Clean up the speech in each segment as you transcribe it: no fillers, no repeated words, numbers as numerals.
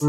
Hello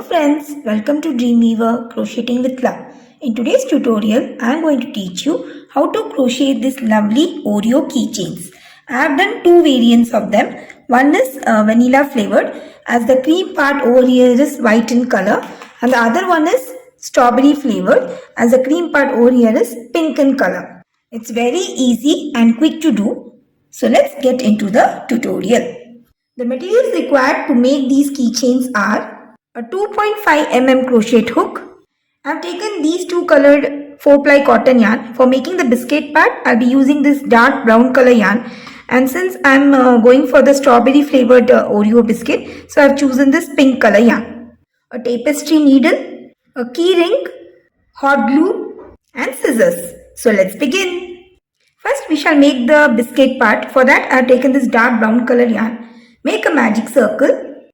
friends, welcome to Dreamweaver Crocheting with Love. In today's tutorial, I am going to teach you how to crochet this lovely Oreo keychains. I have done two variants of them. One is vanilla flavored, as the cream part over here is white in color, and the other one is strawberry flavored, as the cream part over here is pink in color. It's very easy and quick to do. So let's get into the tutorial. The materials required to make these keychains are a 2.5 mm crochet hook. I have taken these two colored 4-ply cotton yarn. For making the biscuit part, I'll be using this dark brown color yarn. And since I'm going for the strawberry flavored Oreo biscuit, so I've chosen this pink color yarn. A tapestry needle, a key ring, hot glue and scissors. So let's begin. First we shall make the biscuit part. For that I have taken this dark brown color yarn. Make a magic circle.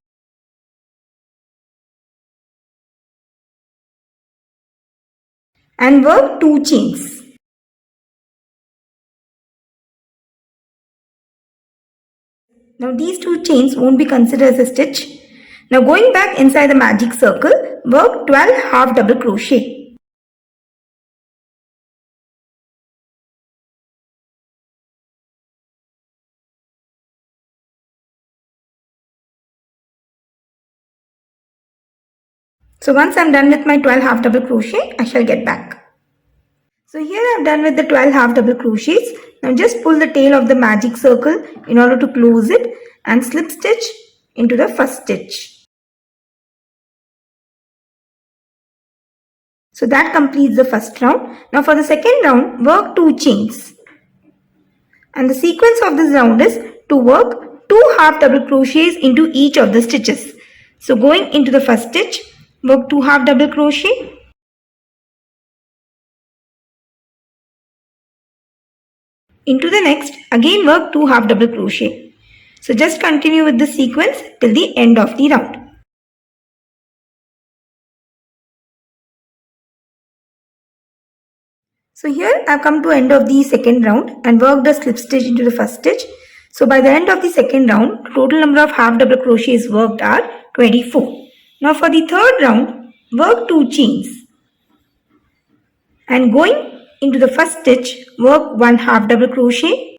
And work 2 chains. Now these 2 chains won't be considered as a stitch. Now going back inside the magic circle, work 12 half double crochet. So once I am done with my 12 half double crochet, I shall get back. So here I am done with the 12 half double crochets. Now just pull the tail of the magic circle in order to close it and slip stitch into the first stitch. So that completes the first round. Now for the second round, work 2 chains. And the sequence of this round is to work 2 half double crochets into each of the stitches. So going into the first stitch, work 2 half double crochet. Into the next, again work 2 half double crochet. So just continue with the sequence till the end of the round. So here I have come to end of the second round and worked a slip stitch into the first stitch. So by the end of the second round, total number of half double crochets worked are 24. Now for the third round, work 2 chains. And going into the first stitch, work 1 half double crochet.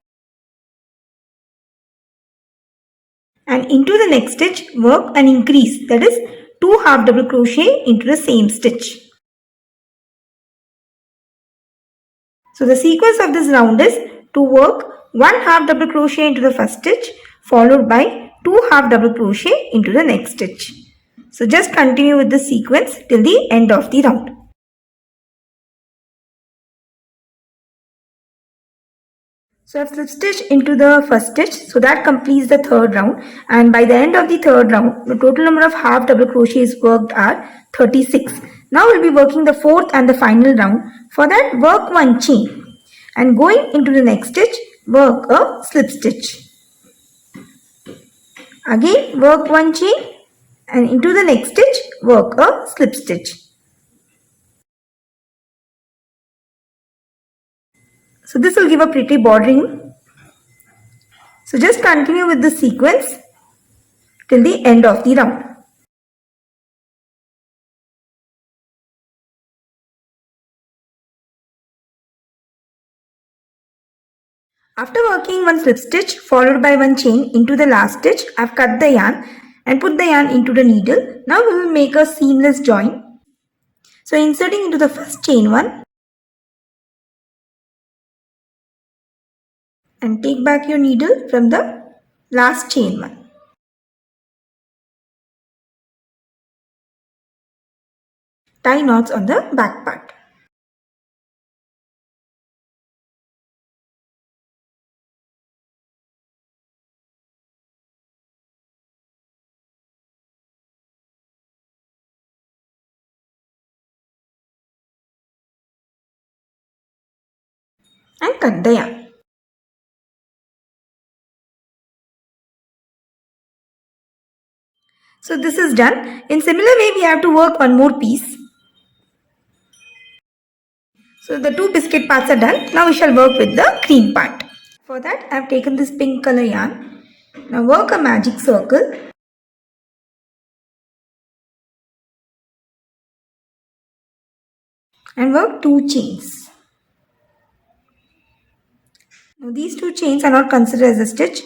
And into the next stitch, work an increase, that is 2 half double crochet into the same stitch. So the sequence of this round is to work 1 half double crochet into the first stitch followed by 2 half double crochet into the next stitch. So just continue with the sequence till the end of the round. So I have slip stitched into the first stitch, so that completes the third round, and by the end of the third round, the total number of half double crochets worked are 36. Now we'll be working the fourth and the final round. For that, work 1 chain and going into the next stitch, work a slip stitch. Again work 1 chain and into the next stitch, work a slip stitch. So this will give a pretty bordering. So just continue with the sequence till the end of the round. After working 1 slip stitch followed by 1 chain into the last stitch, I have cut the yarn and put the yarn into the needle. Now we will make a seamless join. So inserting into the first chain 1 and take back your needle from the last chain 1. Tie knots on the back part. And cut the yarn. So this is done. In similar way we have to work one more piece. So the 2 biscuit parts are done. Now we shall work with the cream part. For that, I have taken this pink color yarn. Now work a magic circle and work 2 chains. Now these 2 chains are not considered as a stitch.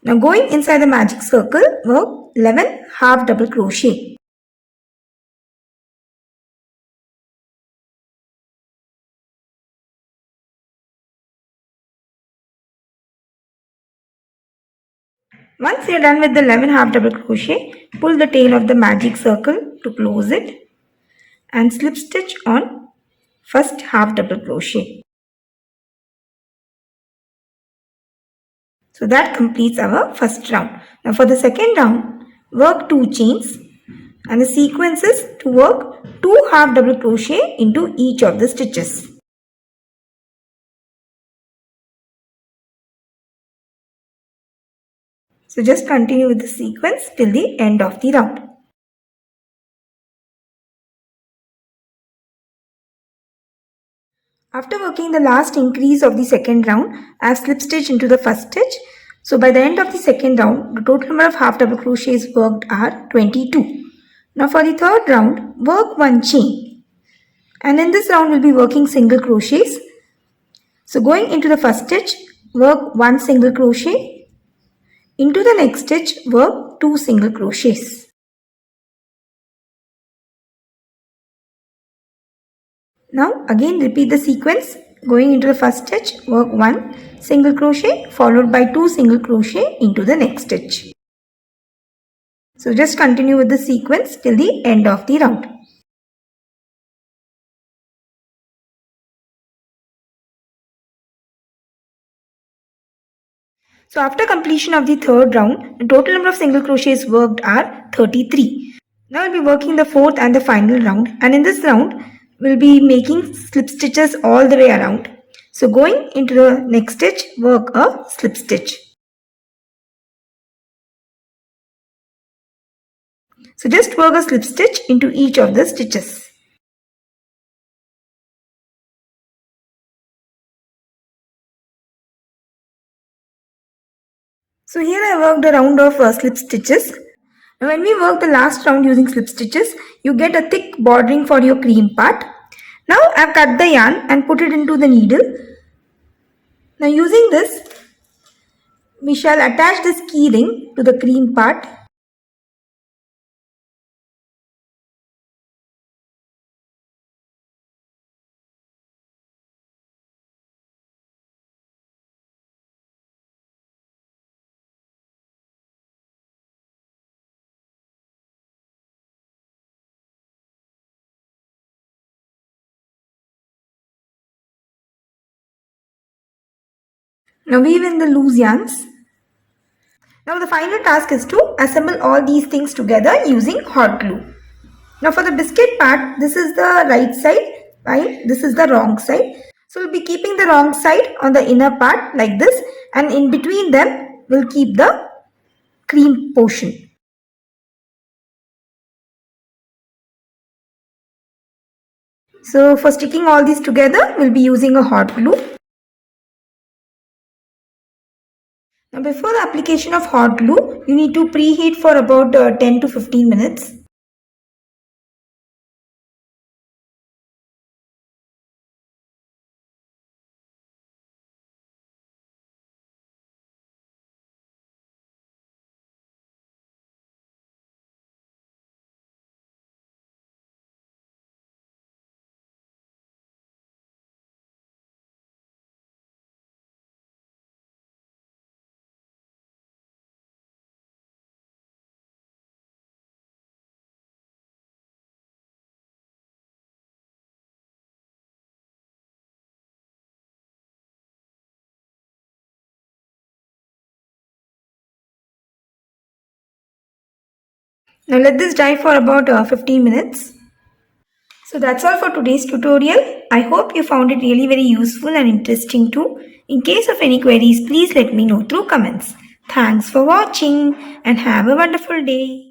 Now going inside the magic circle, work 11 half double crochet. Once you are done with the 11 half double crochet, pull the tail of the magic circle to close it and slip stitch on first half double crochet. So that completes our first round. Now for the second round, work 2 chains and the sequence is to work 2 half double crochet into each of the stitches. So just continue with the sequence till the end of the round. After working the last increase of the second round, I have slip stitched into the first stitch. So by the end of the second round, the total number of half double crochets worked are 22. Now for the third round, work 1 chain. And in this round, we'll be working single crochets. So going into the first stitch, work 1 single crochet. Into the next stitch, work 2 single crochets. Now again repeat the sequence. Going into the first stitch, work 1 single crochet followed by 2 single crochet into the next stitch. So just continue with the sequence till the end of the round. So after completion of the third round, the total number of single crochets worked are 33. Now we'll be working the fourth and the final round, and in this round we'll be making slip stitches all the way around. So going into the next stitch, work a slip stitch. So just work a slip stitch into each of the stitches. So here I worked a round of slip stitches. Now when we work the last round using slip stitches, you get a thick bordering for your cream part. Now I have cut the yarn and put it into the needle. Now using this, we shall attach this key ring to the cream part. Now weave in the loose yarns. Now the final task is to assemble all these things together using hot glue. Now for the biscuit part, this is the right side while this is the wrong side. So we'll be keeping the wrong side on the inner part like this, and in between them we'll keep the cream portion. So for sticking all these together, we'll be using a hot glue. Now before the application of hot glue, you need to preheat for about 10 to 15 minutes. Now let this dry for about 15 minutes. So that's all for today's tutorial. I hope you found it really very useful and interesting too. In case of any queries, please let me know through comments. Thanks for watching and have a wonderful day.